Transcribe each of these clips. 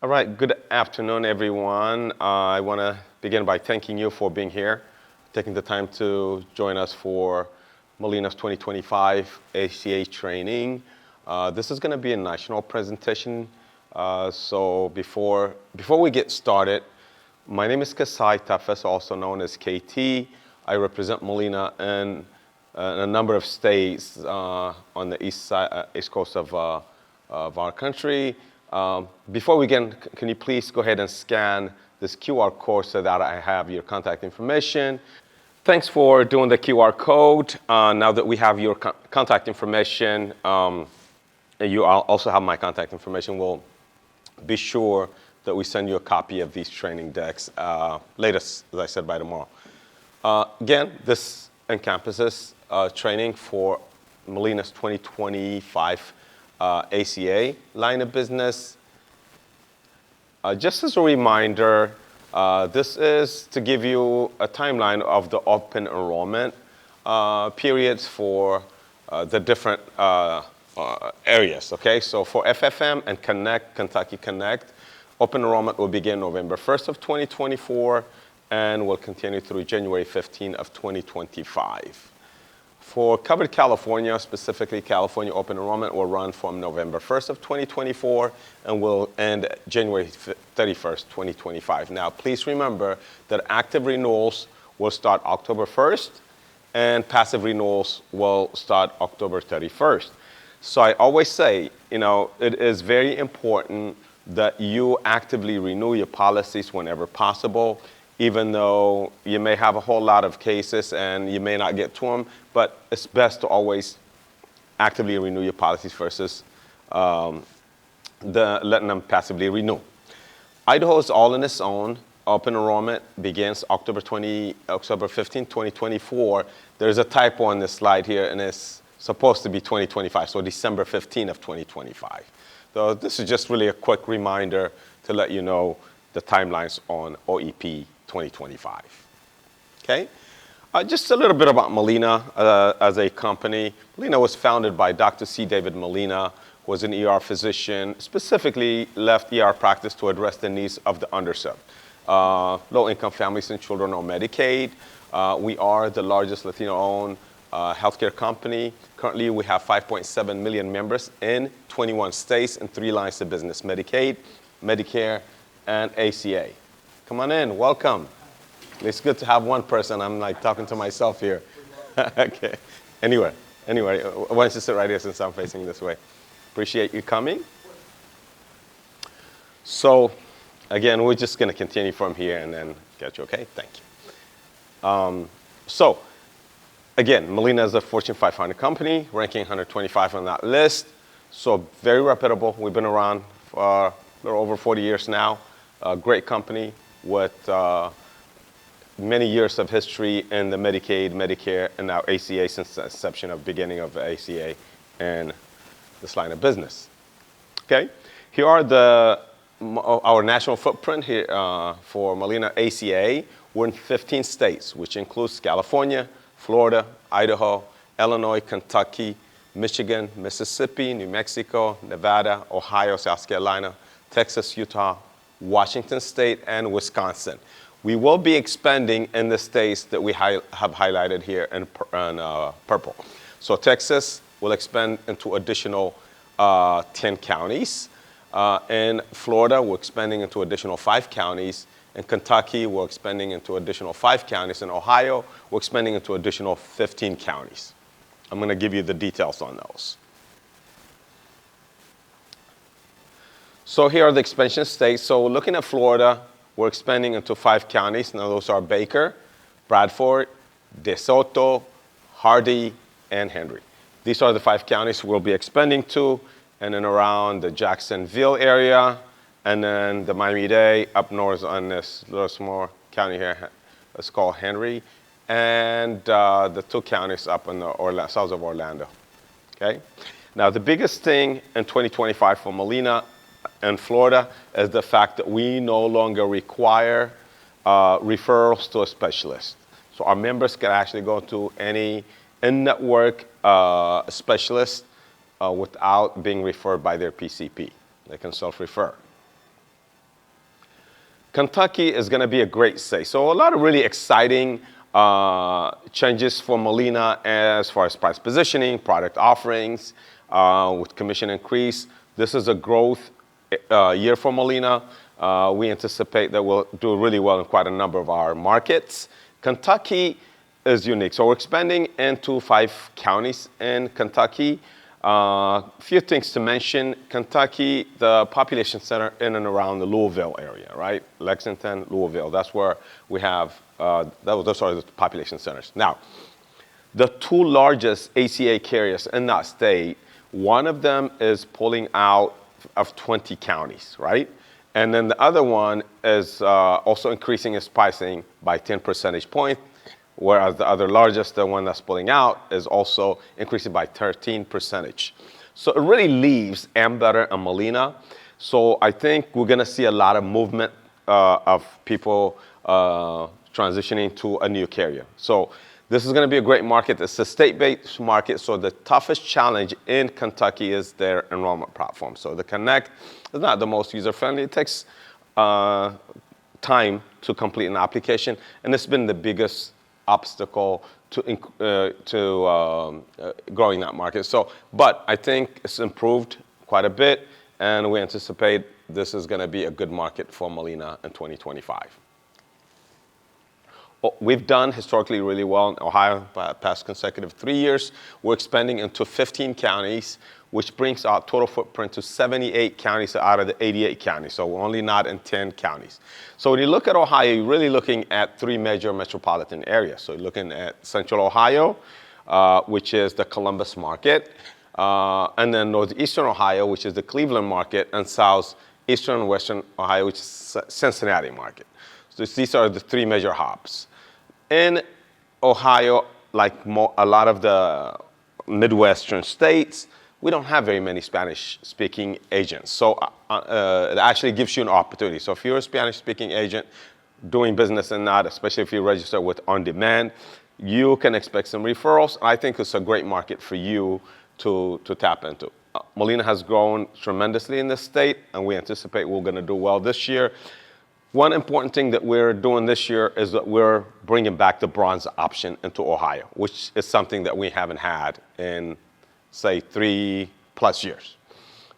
All right, good afternoon, everyone. I want to begin by thanking you for being here, taking the time to join us for Molina's 2025 ACA training. This is going to be a national presentation. So before we get started, my name is Kahassai Tafese, also known as KT. I represent Molina in a number of states on the east coast of our country. Before we begin, can you please go ahead and scan this QR code so that I have your contact information. Thanks for doing the QR code. Now that we have your contact information, and you also have my contact information, we'll be sure that we send you a copy of these training decks latest, as I said, by tomorrow. Again, this encompasses training for Molina's 2025 ACA line of business. Just as a reminder, this is to give you a timeline of the open enrollment periods for the different areas, okay? So for FFM and Connect, Kentucky Connect, open enrollment will begin November 1st of 2024 and will continue through January 15 of 2025. For covered California, specifically California open enrollment will run from November 1st of 2024 and will end January 31st, 2025. Now, please remember that active renewals will start October 1st and passive renewals will start October 31st. So I always say, it is very important that you actively renew your policies whenever possible, even though you may have a whole lot of cases and you may not get to them, but it's best to always actively renew your policies versus letting them passively renew. Idaho is all in its own. Open enrollment begins October 15, 2024. There's a typo on this slide here, and it's supposed to be 2025, so December 15 of 2025. So this is just really a quick reminder to let you know the timelines on OEP 2025. Okay? Just a little bit about Molina as a company. Molina was founded by Dr. C. David Molina, who was an ER physician, specifically left ER practice to address the needs of the underserved. Low-income families and children on Medicaid. We are the largest Latino-owned healthcare company. Currently, we have 5.7 million members in 21 states and 3 lines of business: Medicaid, Medicare, and ACA. Come on in, welcome. It's good to have one person. I'm like talking to myself here. Okay. Anyway, why don't you sit right here since I'm facing this way? Appreciate you coming. So, again, we're just going to continue from here and then get you, okay? Thank you. So, again, Molina is a Fortune 500 company, ranking 125 on that list. So, very reputable. We've been around for a little over 40 years now. A great company with many years of history in the Medicaid, Medicare, and now ACA since the inception of beginning of ACA and this line of business. Okay, here are our national footprint here for Molina ACA. We're in 15 states, which includes California, Florida, Idaho, Illinois, Kentucky, Michigan, Mississippi, New Mexico, Nevada, Ohio, South Carolina, Texas, Utah, Washington State, and Wisconsin. We will be expanding in the states that we have highlighted here in purple. So Texas will expand into additional 10 counties. In Florida, we're expanding into additional 5 counties. In Kentucky, we're expanding into additional 5 counties. In Ohio, we're expanding into additional 15 counties. I'm going to give you the details on those. So here are the expansion states. So looking at Florida, we're expanding into 5 counties. Now those are Baker, Bradford, DeSoto, Hardy, and Henry. These are the 5 counties we'll be expanding to, and then around the Jacksonville area, and then the Miami-Dade up north on this little small county here. It's called Henry, and the 2 counties up in the south of Orlando. Okay. Now the biggest thing in 2025 for Molina and Florida is the fact that we no longer require referrals to a specialist. So our members can actually go to any in-network specialist without being referred by their PCP. They can self-refer. Kentucky is going to be a great state. So a lot of really exciting changes for Molina as far as price positioning, product offerings, with commission increase. This is a growth year for Molina. We anticipate that we'll do really well in quite a number of our markets. Kentucky is unique. So we're expanding into 5 counties in Kentucky. A few things to mention. Kentucky, the population center in and around the Louisville area, right? Lexington, Louisville. That's where we have, those are the population centers. Now, the 2 largest ACA carriers in that state, one of them is pulling out of 20 counties, right? And then the other one is also increasing its pricing by 10 percentage points, whereas the other largest, the one that's pulling out, is also increasing by 13 percentage. So it really leaves Ambetter and Molina. So I think we're going to see a lot of movement of people transitioning to a new carrier. So this is going to be a great market. It's a state-based market, so the toughest challenge in Kentucky is their enrollment platform. So the Connect is not the most user-friendly. It takes time to complete an application, and it's been the biggest obstacle to growing that market. So, but I think it's improved quite a bit, and we anticipate this is going to be a good market for Molina in 2025. We've done historically really well in Ohio past consecutive 3 years. We're expanding into 15 counties, which brings our total footprint to 78 counties out of the 88 counties. So we're only not in 10 counties. So when you look at Ohio, you're really looking at 3 major metropolitan areas. So you're looking at Central Ohio, which is the Columbus market, and then Northeastern Ohio, which is the Cleveland market, and Southeastern and Western Ohio, which is Cincinnati market. So these are the 3 major hubs. In Ohio, like a lot of the Midwestern states, we don't have very many Spanish-speaking agents. So it actually gives you an opportunity. So if you're a Spanish-speaking agent doing business in that, especially if you register with On Demand, you can expect some referrals. I think it's a great market for you to tap into. Molina has grown tremendously in this state, and we anticipate we're going to do well this year. One important thing that we're doing this year is that we're bringing back the bronze option into Ohio, which is something that we haven't had in, say, 3+ years.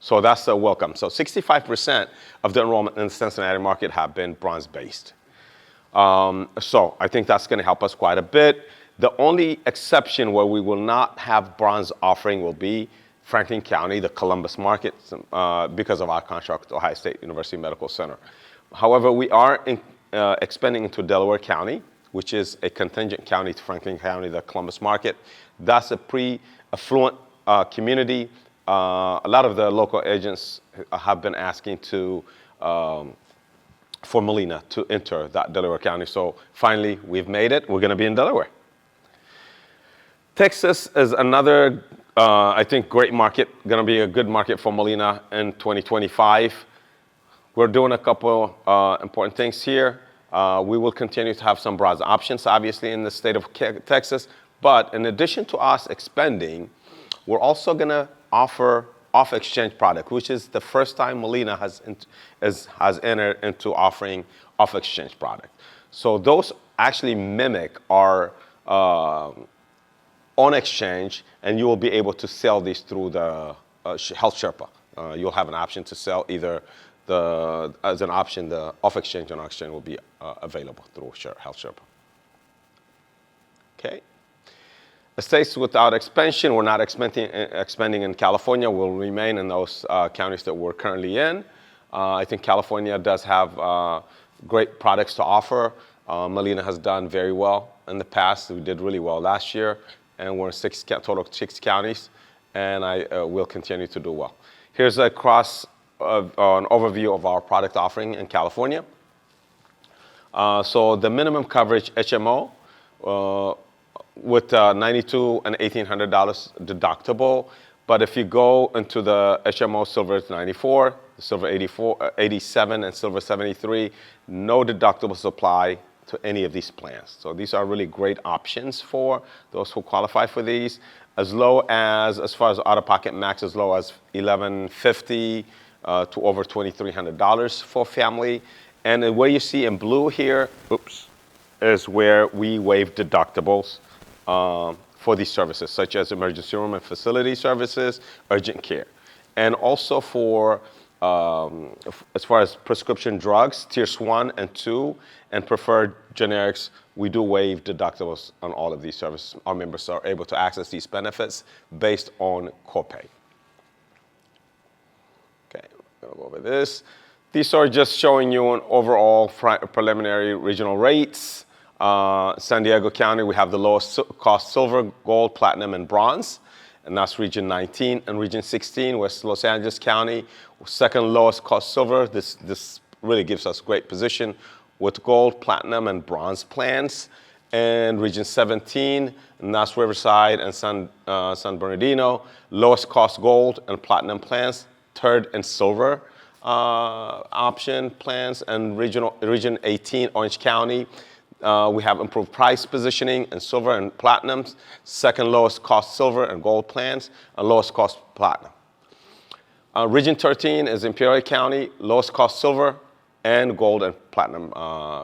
So that's a welcome. So 65% of the enrollment in the Cincinnati market have been bronze-based. So I think that's going to help us quite a bit. The only exception where we will not have bronze offering will be Franklin County, the Columbus market, because of our contract with Ohio State University Medical Center. However, we are expanding into Delaware County, which is a contingent county to Franklin County, the Columbus market. That's a pre-affluent community. A lot of the local agents have been asking for Molina to enter that Delaware County. So finally, we've made it. We're going to be in Delaware. Texas is another, I think, great market. Going to be a good market for Molina in 2025. We're doing a couple important things here. We will continue to have some bronze options, obviously, in the state of Texas. But in addition to us expanding, we're also going to offer off-exchange product, which is the first time Molina has entered into offering off-exchange product. So those actually mimic our on exchange, and you will be able to sell these through the Health Sherpa. You'll have an option to sell either as an option, the off-exchange and on-exchange will be available through Health Sherpa. Okay. States without expansion, we're not expanding in California. We'll remain in those counties that we're currently in. I think California does have great products to offer. Molina has done very well in the past. We did really well last year, and we're in total of 6 counties, and I will continue to do well. Here's an overview of our product offering in California. So the minimum coverage HMO with $9,200 and $1,800 deductible. But if you go into the HMO, Silver is $94, Silver $87, and Silver $73, no deductibles apply to any of these plans. So these are really great options for those who qualify for these. As far as out-of-pocket max, as low as $1,150 to over $2,300 for family. And where you see in blue here, is where we waive deductibles for these services, such as emergency room and facility services, urgent care. And also for, as far as prescription drugs, tiers 1 and 2, and preferred generics, we do waive deductibles on all of these services. Our members are able to access these benefits based on copay. Okay, I'm gonna go over this. These are just showing you an overall preliminary regional rates. San Diego County, we have the lowest cost silver, gold, platinum, and bronze, and that's region 19. And region 16, West Los Angeles County, second lowest cost silver. This really gives us great position with gold, platinum, and bronze plans. And region 17, and that's Riverside and San Bernardino, lowest cost gold and platinum plans, third and silver option plans. And region 18, Orange County, we have improved price positioning in silver and platinums, second lowest cost silver and gold plans, and lowest cost platinum. Region 13 is Imperial County, lowest cost silver and gold and platinum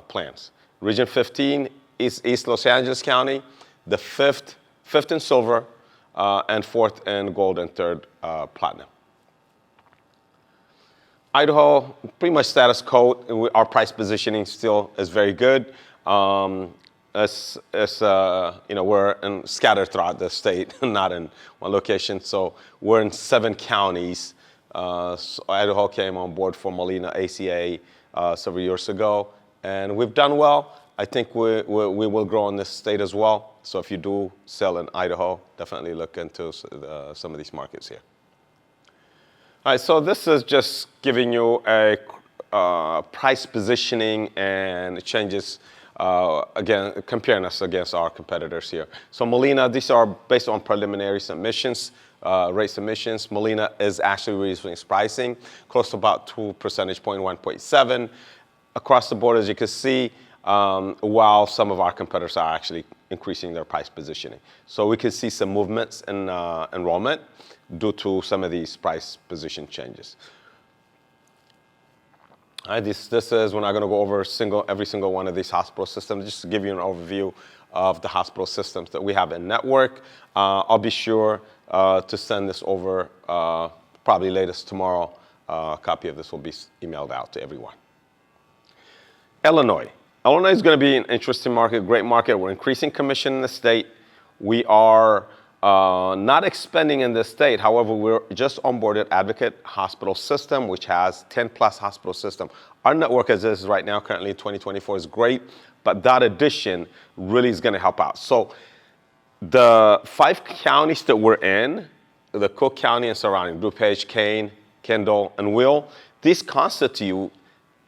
plans. Region 15 is East Los Angeles County, the fifth in silver, and fourth in gold and third platinum. Idaho, pretty much status quo. Our price positioning still is very good. We're scattered throughout the state, not in one location. So we're in 7 counties. So Idaho came on board for Molina ACA several years ago, and we've done well. I think we will grow in this state as well. So if you do sell in Idaho, definitely look into some of these markets here. All right, so this is just giving you a price positioning and changes, again, comparing us against our competitors here. So Molina, these are based on preliminary submissions, rate submissions. Molina is actually reducing its pricing, close to about 2 percentage point, 1.7. Across the board, as you can see, while some of our competitors are actually increasing their price positioning. So we can see some movements in enrollment due to some of these price position changes. All right, this is, we're not going to go over every single one of these hospital systems, just to give you an overview of the hospital systems that we have in network. I'll be sure to send this over probably latest tomorrow. A copy of this will be emailed out to everyone. Illinois. Illinois is going to be an interesting market, great market. We're increasing commission in the state. We are not expanding in the state. However, we're just onboarded Advocate Hospital System, which has 10 plus hospital system. Our network as is right now, currently in 2024, is great, but that addition really is going to help out. So the 5 counties that we're in, the Cook County and surrounding, DuPage, Kane, Kendall, and Will, these constitute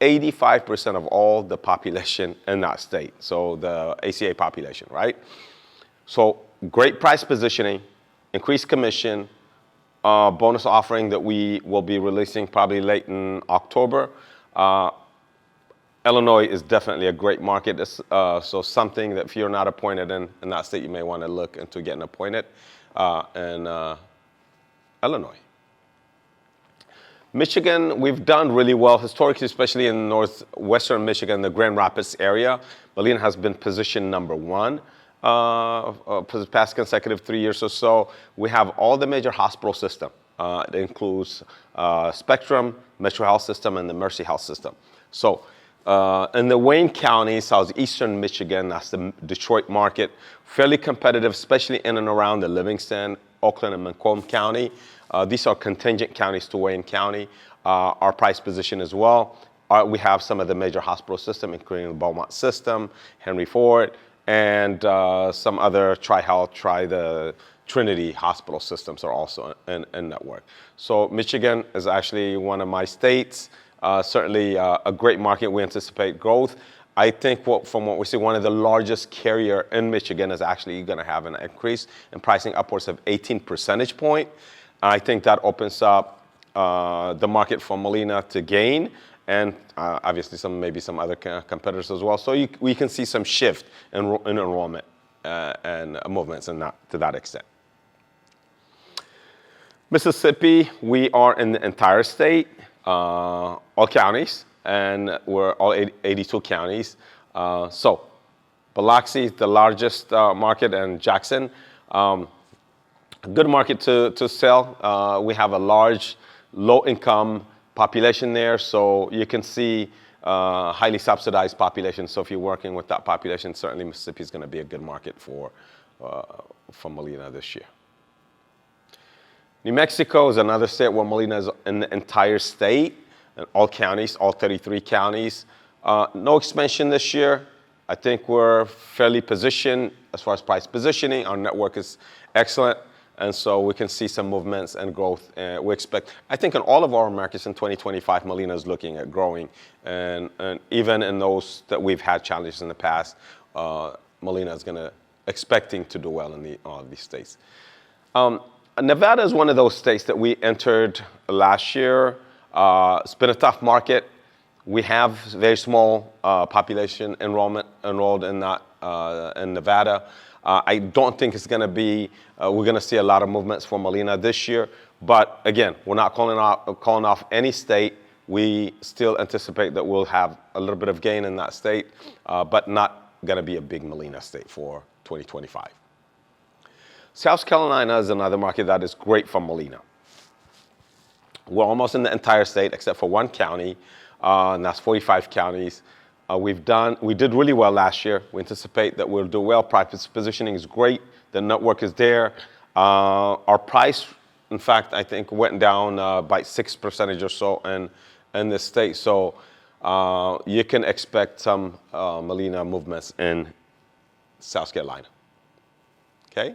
85% of all the population in that state. So the ACA population, right? So great price positioning, increased commission, bonus offering that we will be releasing probably late in October. Illinois is definitely a great market. So something that if you're not appointed in that state, you may want to look into getting appointed in Illinois. Michigan, we've done really well historically, especially in northwestern Michigan, the Grand Rapids area. Molina has been positioned number 1 for the past consecutive 3 years or so. We have all the major hospital system. It includes Spectrum, Metro Health System, and the Mercy Health System. So in the Wayne County, southeastern Michigan, that's the Detroit market, fairly competitive, especially in and around the Livingston, Oakland, and Macomb County. These are contingent counties to Wayne County. Our price position as well. We have some of the major hospital systems, including the Beaumont System, Henry Ford, and some other Tri-Health, the Trinity hospital systems are also in network. So Michigan is actually one of my states. Certainly a great market. We anticipate growth. I think from what we see, one of the largest carrier in Michigan is actually going to have an increase in pricing upwards of 18 percentage point. I think that opens up the market for Molina to gain, and obviously maybe some other competitors as well. So we can see some shift in enrollment and movements to that extent. Mississippi, we are in the entire state, all counties, and we're all 82 counties. So Biloxi is the largest market, and Jackson, a good market to sell. We have a large low-income population there, so you can see highly subsidized population. So if you're working with that population, certainly Mississippi is going to be a good market for Molina this year. New Mexico is another state where Molina is in the entire state, in all counties, all 33 counties. No expansion this year. I think we're fairly positioned as far as price positioning. Our network is excellent, and so we can see some movements and growth. We expect, I think in all of our markets in 2025, Molina is looking at growing. And even in those that we've had challenges in the past, Molina is expecting to do well in all of these states. Nevada is one of those states that we entered last year. It's been a tough market. We have very small population enrolled in that in Nevada. I don't think it's going to be, we're going to see a lot of movements for Molina this year. But again, we're not calling off any state. We still anticipate that we'll have a little bit of gain in that state, but not going to be a big Molina state for 2025. South Carolina is another market that is great for Molina. We're almost in the entire state except for one county, and that's 45 counties. We did really well last year. We anticipate that we'll do well. Price positioning is great. The network is there. Our price, in fact, I think went down by 6% or so in this state. So you can expect some Molina movements in South Carolina. Okay,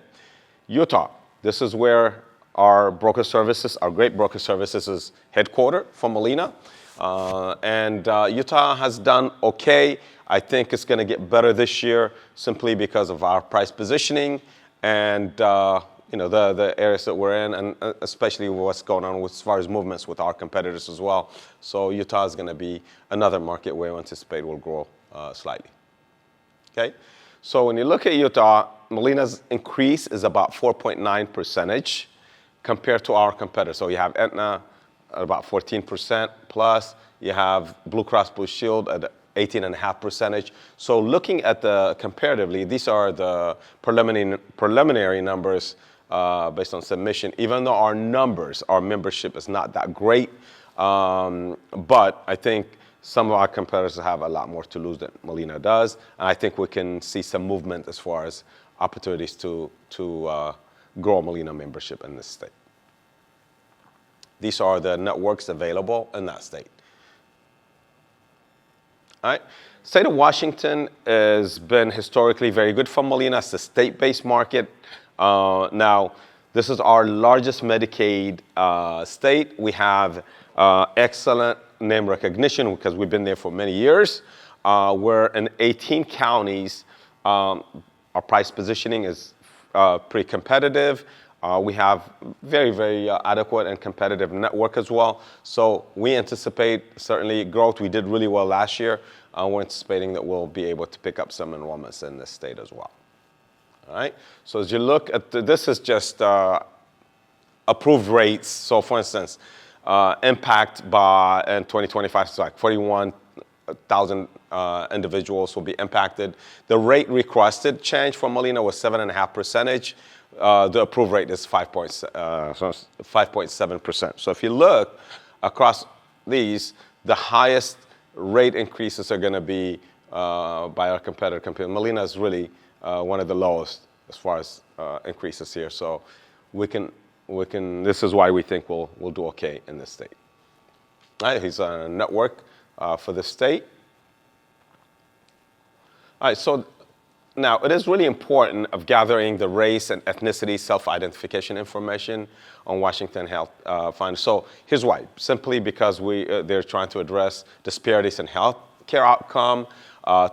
Utah. This is where our broker services, our great broker services, is headquartered for Molina. And Utah has done okay. I think it's going to get better this year simply because of our price positioning and the areas that we're in, and especially what's going on as far as movements with our competitors as well. So Utah is going to be another market where we anticipate will grow slightly. Okay, so when you look at Utah, Molina's increase is about 4.9% compared to our competitors. So you have Aetna at about 14% plus. You have Blue Cross Blue Shield at 18.5%. So looking at the comparatively, these are the preliminary numbers based on submission. Even though our membership is not that great, but I think some of our competitors have a lot more to lose than Molina does. And I think we can see some movement as far as opportunities to grow Molina membership in this state. These are the networks available in that state. All right. State of Washington has been historically very good for Molina. It's a state-based market. Now, this is our largest Medicaid state. We have excellent name recognition because we've been there for many years. We're in 18 counties. Our price positioning is pretty competitive. We have very, very adequate and competitive network as well. So we anticipate certainly growth. We did really well last year. We're anticipating that we'll be able to pick up some enrollments in this state as well. All right. So as you look at this is just approved rates. So for instance, impact by in 2025 is like 41,000 individuals will be impacted. The rate requested change for Molina was 7.5%. The approved rate is 5.7%. So if you look across these, the highest rate increases are going to be by our competitor. Molina is really one of the lowest as far as increases here. So we can. This is why we think we'll do okay in this state. All right, he's on a network for the state. All right, so now it is really important of gathering the race and ethnicity self-identification information on Washington Health Fund. So here's why: simply because they're trying to address disparities in health care outcome,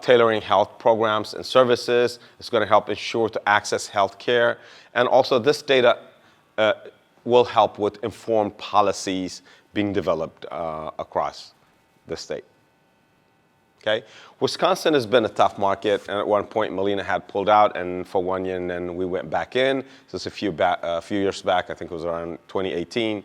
tailoring health programs and services. It's going to help ensure to access health care, and also this data will help with informed policies being developed across the state. Okay, Wisconsin has been a tough market, and at one point Molina had pulled out, and for 1 year, and then we went back in. So it's a few years back. I think it was around 2018.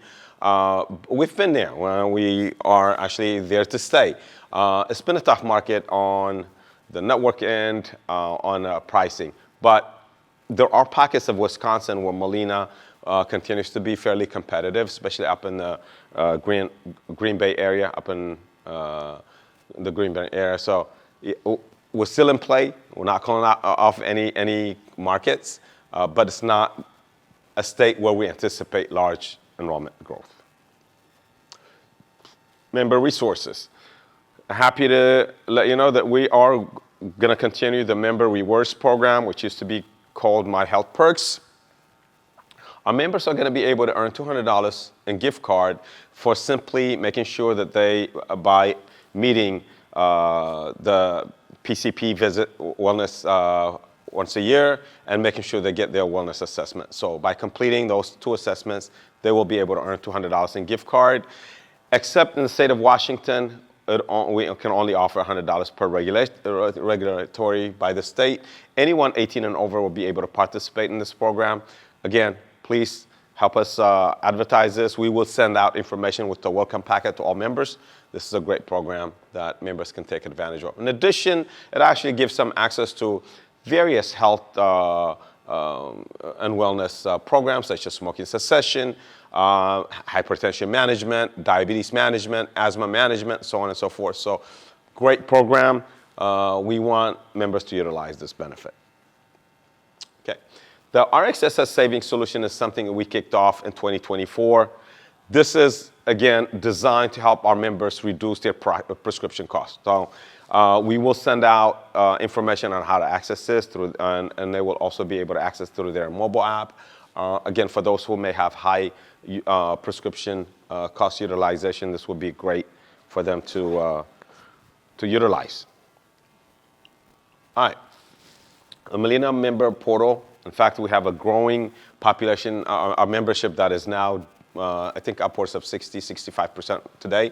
we've been there. We are actually there to stay. It's been a tough market on the network end, on pricing. But there are pockets of Wisconsin where Molina continues to be fairly competitive, especially up in the Green Bay area, up in the Green Bay area. So we're still in play. We're not calling off any markets, but it's not a state where we anticipate large enrollment growth. Member resources. Happy to let you know that we are going to continue the member rewards program, which used to be called My Health Perks. Our members are going to be able to earn $200 in gift card for simply making sure that they, by meeting the PCP visit wellness once a year and making sure they get their wellness assessment. So by completing those 2 assessments, they will be able to earn $200 in gift card. Except in the state of Washington, we can only offer $100 per regulatory by the state. Anyone 18 and over will be able to participate in this program. Again, please help us advertise this. We will send out information with the welcome packet to all members. This is a great program that members can take advantage of. In addition, it actually gives them access to various health and wellness programs such as smoking cessation, hypertension management, diabetes management, asthma management, so on and so forth. So great program. We want members to utilize this benefit. Okay. The RxSS Savings Solution is something that we kicked off in 2024. This is, again, designed to help our members reduce their prescription costs. So we will send out information on how to access this, and they will also be able to access through their mobile app. Again, for those who may have high prescription cost utilization, this would be great for them to utilize. All right. The Molina member portal. In fact, we have a growing population, our membership that is now, I think, upwards of 65% today.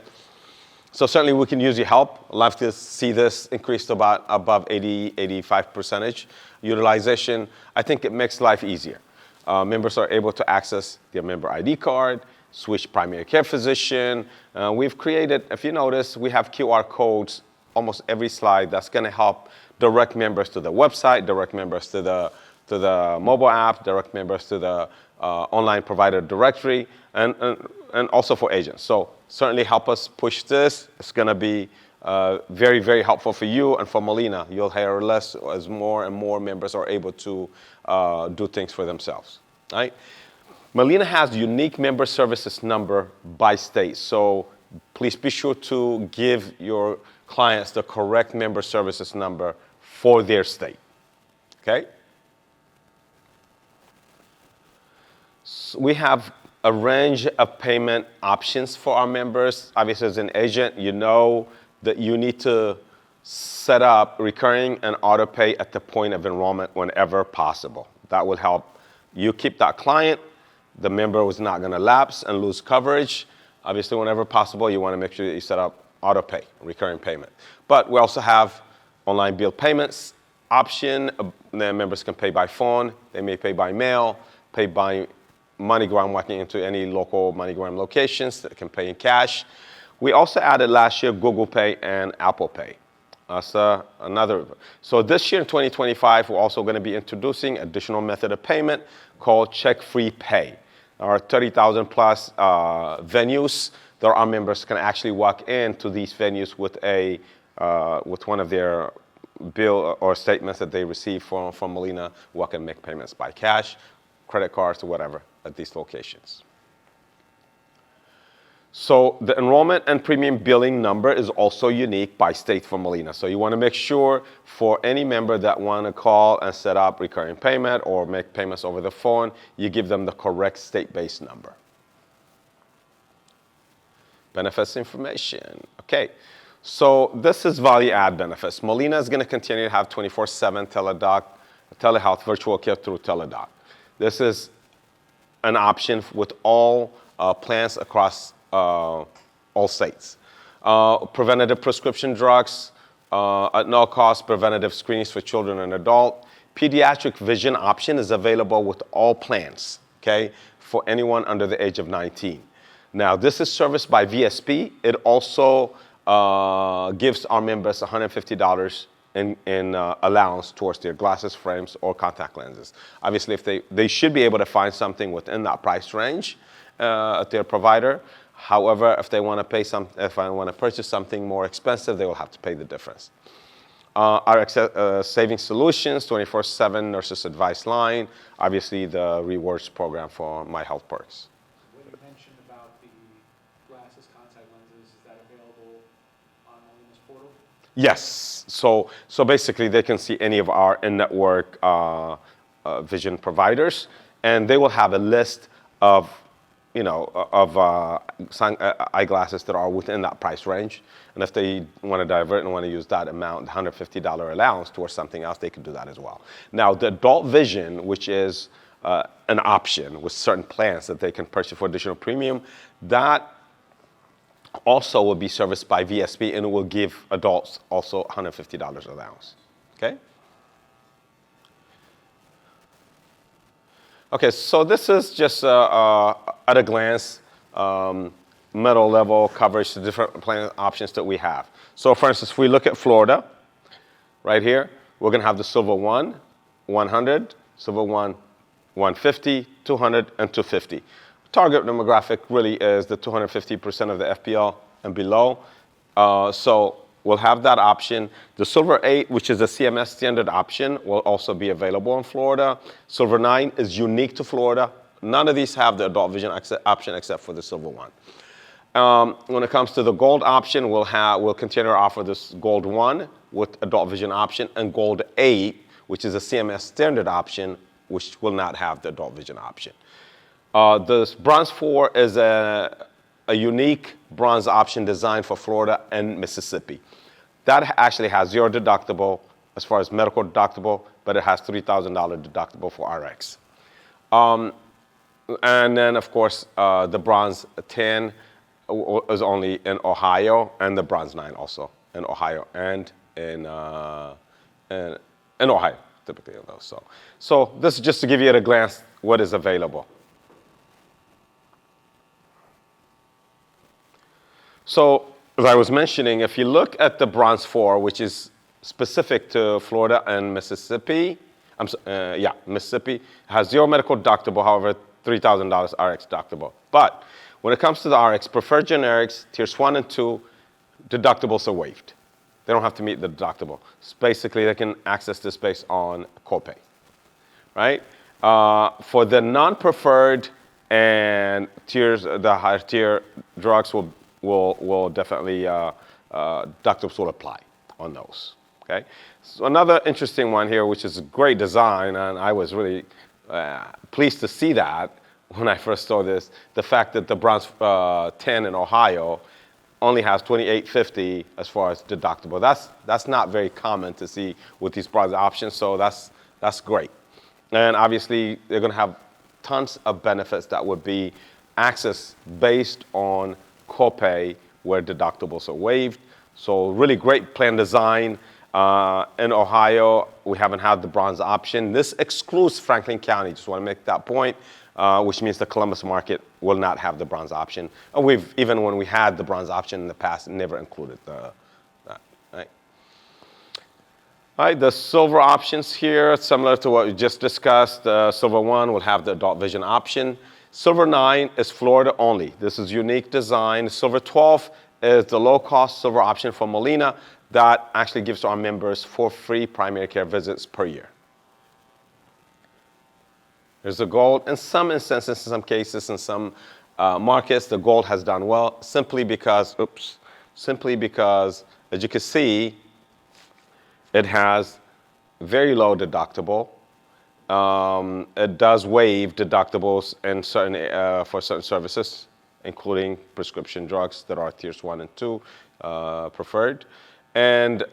So certainly we can use your help. I'd love to see this increase to about above 85% utilization. I think it makes life easier. Members are able to access their member ID card, switch primary care physician. We've created, if you notice, we have QR codes almost every slide that's going to help direct members to the website, direct members to the mobile app, direct members to the online provider directory, and also for agents. So certainly help us push this. It's going to be very, very helpful for you and for Molina. You'll hear less as more and more members are able to do things for themselves. Right? Molina has unique member services number by state. So please be sure to give your clients the correct member services number for their state. Okay? So we have a range of payment options for our members. Obviously, as an agent, you know that you need to set up recurring and auto pay at the point of enrollment whenever possible. That will help you keep that client. The member is not going to lapse and lose coverage. Obviously, whenever possible, you want to make sure that you set up auto pay, recurring payment. But we also have online bill payments option. The members can pay by phone. They may pay by mail, pay by MoneyGram, walking into any local MoneyGram locations that can pay in cash. We also added last year Google Pay and Apple Pay. That's another. So this year in 2025, we're also going to be introducing additional method of payment called check-free pay. There are 30,000 plus venues that our members can actually walk into these venues with one of their bill or statements that they receive from Molina, walk and make payments by cash, credit cards, or whatever at these locations. So the enrollment and premium billing number is also unique by state for Molina. So you want to make sure for any member that want to call and set up recurring payment or make payments over the phone, you give them the correct state-based number. Benefits information. Okay, so this is value add benefits. Molina is going to continue to have 24/7 telehealth virtual care through Teledoc. This is an option with all plans across all states. Preventative prescription drugs, at no cost, preventative screenings for children and adult. Pediatric vision option is available with all plans, okay, for anyone under the age of 19. Now, this is serviced by VSP. It also gives our members $150 in allowance towards their glasses, frames, or contact lenses. Obviously, if they should be able to find something within that price range at their provider. However, if they want to if I want to purchase something more expensive, they will have to pay the difference. Our saving solutions, 24/7 nurses advice line, obviously the rewards program for My Health Perks. When you mentioned about the glasses, contact lenses, is that available on Molina's portal? Yes. So basically, they can see any of our in-network vision providers, and they will have a list of eyeglasses that are within that price range. And if they want to divert and want to use that amount, the $150 allowance towards something else, they can do that as well. Now, the adult vision, which is an option with certain plans that they can purchase for additional premium, that also will be serviced by VSP, and it will give adults also $150 allowance. Okay? Okay, so this is just at a glance, middle level coverage, the different plan options that we have. So for instance, if we look at Florida, right here, we're gonna have the Silver 1, 100, Silver 1, 150, 200, and 250. Target demographic really is the 250% of the FPL and below. So we'll have that option. The Silver 8, which is a CMS standard option, will also be available in Florida. Silver 9 is unique to Florida. None of these have the adult vision option except for the Silver 1. When it comes to the Gold option, we'll continue to offer this Gold 1 with adult vision option, and Gold 8, which is a CMS standard option, which will not have the adult vision option. The Bronze 4 is a unique bronze option designed for Florida and Mississippi. That actually has zero deductible as far as medical deductible, but it has $3,000 deductible for RX. And then, of course, the Bronze 10 is only in Ohio, and the Bronze 9 also in Ohio and in Ohio, typically. So this is just to give you at a glance what is available. So, as I was mentioning, if you look at the Bronze 4, which is specific to Florida and Mississippi, Mississippi has zero medical deductible, however, $3,000 RX deductible. But when it comes to the RX, preferred generics, tiers 1 and 2, deductibles are waived. They don't have to meet the deductible. So basically, they can access this based on copay, right? For the non-preferred and tiers, the higher tier drugs will definitely, deductibles will apply on those, okay? So another interesting one here, which is a great design, and I was really pleased to see that when I first saw this, the fact that the Bronze 10 in Ohio only has $2,850 as far as deductible. That's not very common to see with these bronze options, so that's great. And obviously, they're gonna have tons of benefits that would be access based on copay where deductibles are waived. So really great plan design. In Ohio, we haven't had the bronze option. This excludes Franklin County, just want to make that point, which means the Columbus market will not have the bronze option. And even when we had the bronze option in the past, never included that, right? All right, the silver options here, similar to what we just discussed. Silver 1 will have the adult vision option. Silver 9 is Florida only. This is unique design. Silver 12 is the low-cost silver option for Molina that actually gives to our members 4 free primary care visits per year. There's the gold. In some instances, in some cases, in some markets, the gold has done well simply because, as you can see, it has very low deductible. It does waive deductibles in for certain services, including prescription drugs that are tiers 1 and 2 preferred. And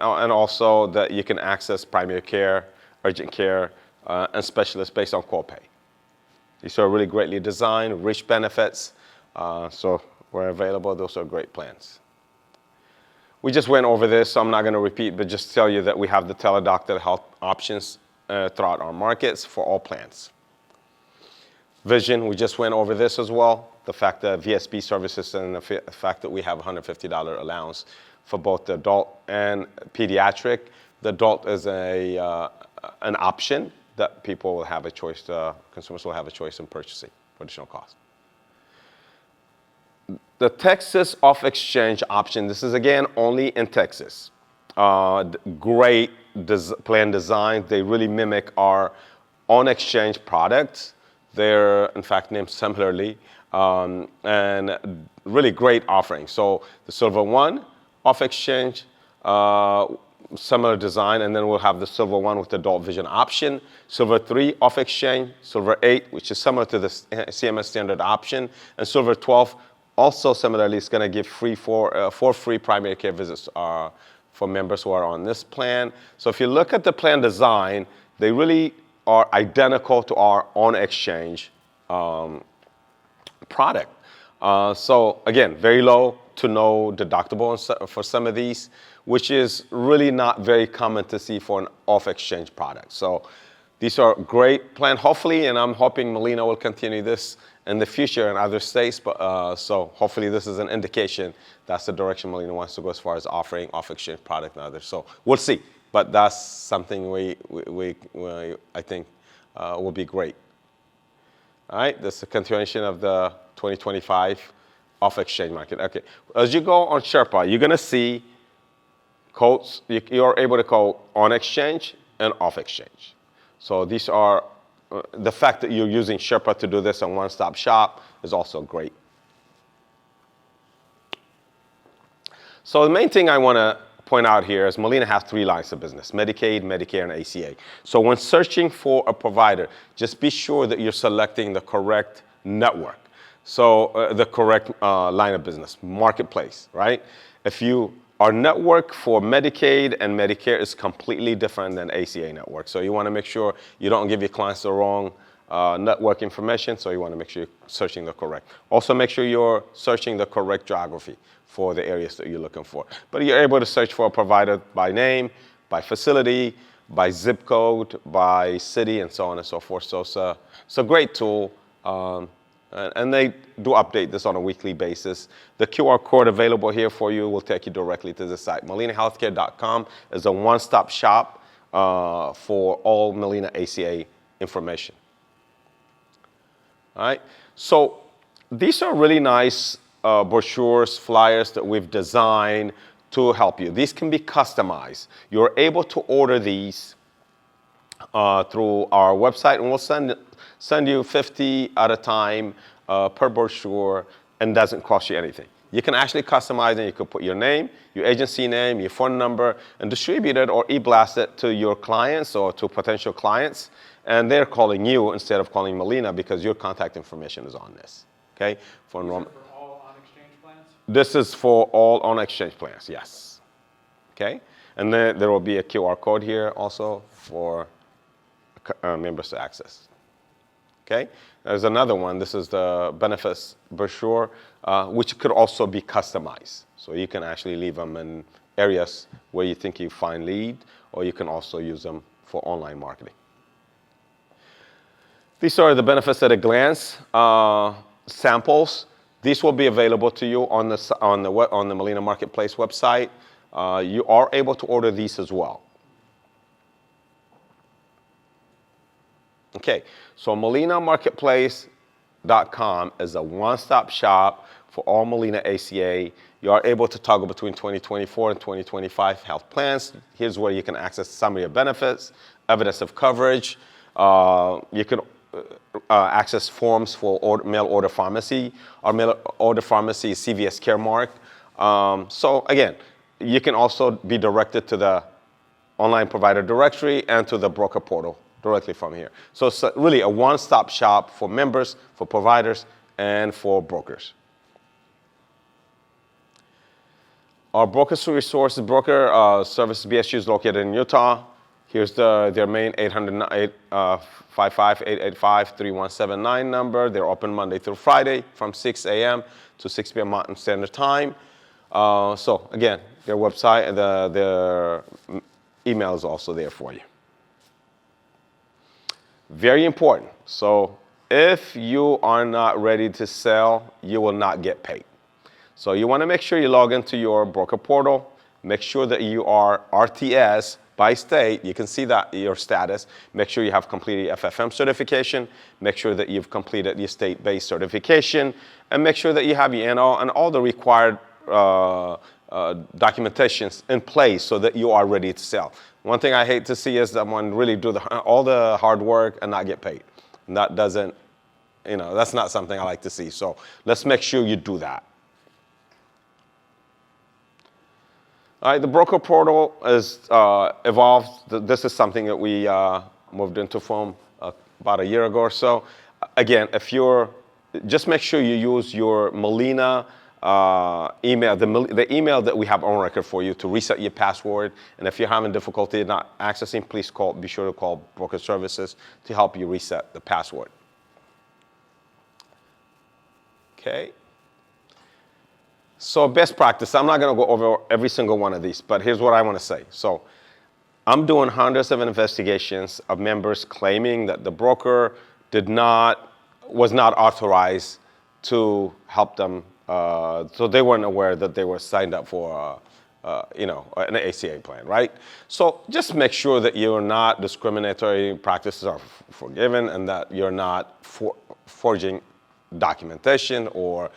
also that you can access primary care, urgent care, and specialists based on copay. These are really greatly designed, rich benefits, so where available, those are great plans. We just went over this, so I'm not going to repeat, but just tell you that we have the teledoctor health options throughout our markets for all plans. Vision, we just went over this as well. the fact that VSP services and the fact that we have a $150 allowance for both the adult and pediatric. The adult is an option that people will have a choice, consumers will have a choice in purchasing for additional cost. The Texas off-exchange option, this is again only in Texas. Great plan design. They really mimic our on-exchange products. They're in fact named similarly, and really great offering. So the Silver 1 off-exchange, similar design, and then we'll have the Silver 1 with the adult vision option, Silver 3 off-exchange, Silver 8, which is similar to the CMS standard option, and Silver 12 also similarly is going to give four free primary care visits for members who are on this plan. So if you look at the plan design, they really are identical to our on-exchange product. So again, very low to no deductible for some of these, which is really not very common to see for an off-exchange product. So these are great plans, hopefully, and I'm hoping Molina will continue this in the future in other states. But so hopefully this is an indication that's the direction Molina wants to go as far as offering off-exchange product and others. So we'll see, but that's something I think will be great. All right, this is a continuation of the 2025 off-exchange market. Okay, as you go on Sherpa, you're going to see codes. You're able to code on exchange and off exchange. So these are the fact that you're using Sherpa to do this on one-stop shop is also great. So the main thing I want to point out here is Molina has 3 lines of business: Medicaid, Medicare, and ACA. So when searching for a provider, just be sure that you're selecting the correct network. So the correct line of business, marketplace, right? If our network for Medicaid and Medicare is completely different than ACA network. So you want to make sure you don't give your clients the wrong network information. So you want to make sure you're searching the correct. Also make sure you're searching the correct geography for the areas that you're looking for. But you're able to search for a provider by name, by facility, by zip code, by city, and so on and so forth. So it's a great tool. And they do update this on a weekly basis. The QR code available here for you will take you directly to the site. MolinaHealthcare.com is a one-stop shop for all Molina ACA information. All right. So these are really nice brochures, flyers that we've designed to help you. These can be customized. You're able to order these through our website, and we'll send you 50 at a time per brochure, and doesn't cost you anything. You can actually customize it. You can put your name, your agency name, your phone number, and distribute it or e-blast it to your clients or to potential clients, and they're calling you instead of calling Molina because your contact information is on this. Okay? For all on-exchange plans? This is for all on-exchange plans, yes. Okay? And then there will be a QR code here also for members to access. Okay? There's another one. This is the benefits brochure, which could also be customized. So you can actually leave them in areas where you think you find lead, or you can also use them for online marketing. These are the benefits at a glance samples. These will be available to you on the Molina Marketplace website. You are able to order these as well. Okay, so MolinaMarketplace.com is a one-stop shop for all Molina ACA. You are able to toggle between 2024 and 2025 health plans. Here's where you can access summary of benefits, evidence of coverage. You can access forms for mail order pharmacy. Our mail order pharmacy is CVS Caremark. So again, you can also be directed to the online provider directory and to the broker portal directly from here. So it's really a one-stop shop for members, for providers, and for brokers. Our brokers resource broker service BSU is located in Utah. Here's their main 855-885-3179 number. They're open Monday through Friday from 6 a.m. to 6 p.m. Mountain Standard Time. So again, their website and their email is also there for you. Very important. So if you are not ready to sell, you will not get paid. So you want to make sure you log into your broker portal. Make sure that you are RTS by state. You can see that your status. Make sure you have completed FFM certification. Make sure that you've completed your state-based certification. And make sure that you have your NO and all the required documentations in place so that you are ready to sell. One thing I hate to see is someone really do all the hard work and not get paid. And that doesn't, that's not something I like to see. So let's make sure you do that. All right, the broker portal is evolved. This is something that we moved into from about a year ago or so. Again, just make sure you use your Molina email, the email that we have on record for you to reset your password. And if you're having difficulty not accessing, please be sure to call Broker Services to help you reset the password. Okay. So best practice, I'm not going to go over every single one of these, but here's what I want to say. So I'm doing hundreds of investigations of members claiming that the broker was not authorized to help them. So they weren't aware that they were signed up for, an ACA plan, right? So just make sure that you're not discriminatory practices are forgiven and that you're not forging documentation or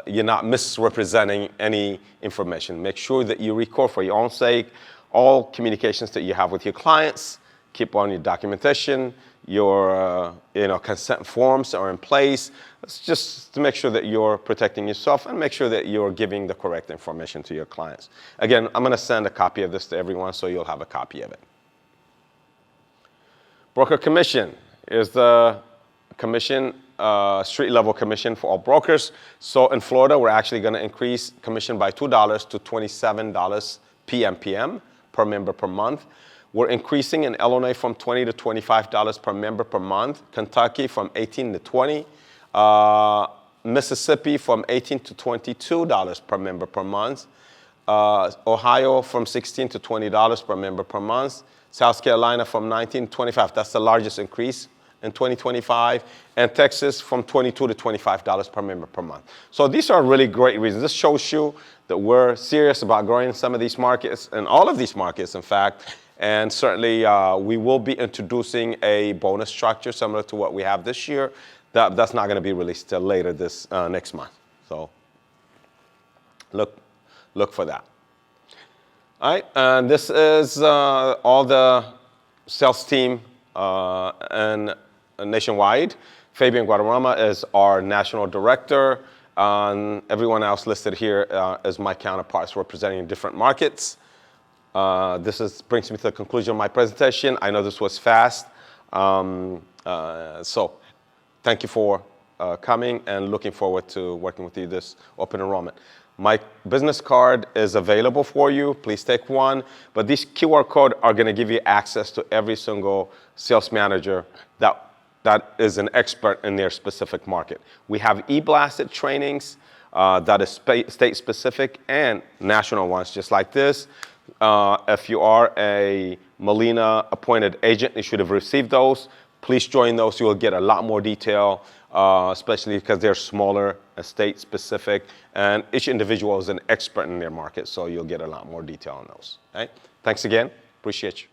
you're not misrepresenting any information. Make sure that you record for your own sake all communications that you have with your clients. Keep on your documentation. Your consent forms are in place. It's just to make sure that you're protecting yourself and make sure that you're giving the correct information to your clients. Again, I'm going to send a copy of this to everyone so you'll have a copy of it. Broker commission is the commission, street-level commission for all brokers. So in Florida, we're actually going to increase commission by $2 to $27 PMPM per member per month. We're increasing in Illinois from $20 to $25 per member per month. Kentucky from $18 to $20. Mississippi from $18 to $22 per member per month. Ohio from $16 to $20 per member per month. South Carolina from $19 to $25. That's the largest increase in 2025, and Texas from $22 to $25 per member per month. So these are really great reasons. This shows you that we're serious about growing some of these markets, and all of these markets, in fact, and certainly we will be introducing a bonus structure similar to what we have this year. That's not going to be released till later this next month. So look for that. All right, and this is all the sales team and nationwide. Fabian Guadarrama is our national director. Everyone else listed here is my counterparts representing different markets. This brings me to the conclusion of my presentation. I know this was fast. So thank you for coming and looking forward to working with you this open enrollment. My business card is available for you. Please take one. But these QR codes are going to give you access to every single sales manager that is an expert in their specific market. We have e-blasted trainings that is state-specific and national ones, just like this. If you are a Molina appointed agent, you should have received those. Please join those. You will get a lot more detail, especially because they're smaller, state-specific, and each individual is an expert in their market, so you'll get a lot more detail on those. Okay? Thanks again. Appreciate you.